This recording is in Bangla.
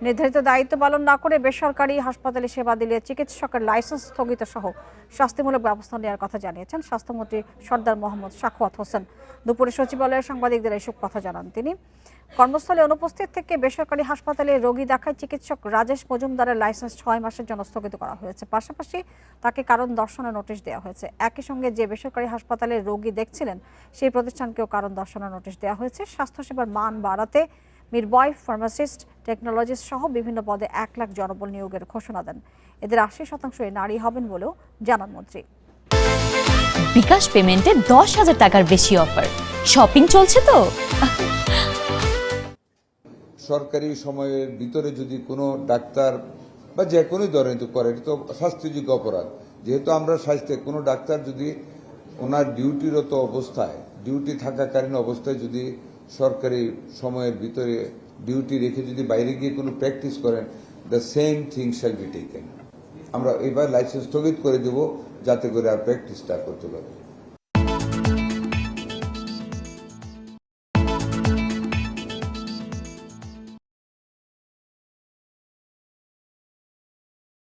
নির্ধারিত দায়িত্ব পালন না করে বেসরকারি হাসপাতালে সেবা দিলে চিকিৎসকের লাইসেন্স স্থগিত সহ শাস্তিমূলক ব্যবস্থা নেওয়ার কথা জানিয়েছেন স্বাস্থ্যমন্ত্রী সরদার মোহাম্মদ সাখাওয়াত হোসেন। দুপুরে সচিবালয়ের সাংবাদিকদের এসব কথা জানান তিনি। কর্মস্থলে অনুপস্থিত থেকে বেসরকারি হাসপাতালে রোগী দেখায় চিকিৎসক রাজেশ মজুমদারের লাইসেন্স 6 মাসের জন্য স্থগিত করা হয়েছে। পাশাপাশি তাকে কারণ দর্শানোর নোটিশ দেওয়া হয়েছে। একই সঙ্গে যে বেসরকারি হাসপাতালে রোগী দেখছিলেন সেই প্রতিষ্ঠানকেও কারণ দর্শানোর নোটিশ দেওয়া হয়েছে। স্বাস্থ্যসেবার মান বাড়াতে মিডওয়াইফ, ফার্মাসিস্ট, টেকনোলজিস্ট সহ বিভিন্ন পদে 1 লাখ জনবল নিয়োগের ঘোষণা দেন। এদের 80% নারী হবেন বলেও জানান মন্ত্রী। বিকাশ পেমেন্টে 10,000 টাকার বেশি অফার। শপিং চলছে তো। সরকারি সময়ের ভিতরে যদি কোনো ডাক্তার বা যে কোনো ধরনের করে, এটা তো শাস্তিযোগ্য অপরাধ। যেহেতু আমরা স্বাস্থ্যে কোনো ডাক্তার যদি ওনার ডিউটিরত অবস্থায়, ডিউটি থাকাকালীন অবস্থায় যদি সরকারি সময়ের ভিতরে ডিউটি রেখে যদি বাইরে গিয়ে কোনো প্র্যাকটিস করেন, the same thing shall be taken. আমরা এবার লাইসেন্স স্থগিত করে দেব যাতে করে আর প্র্যাকটিসটা করতে পারে।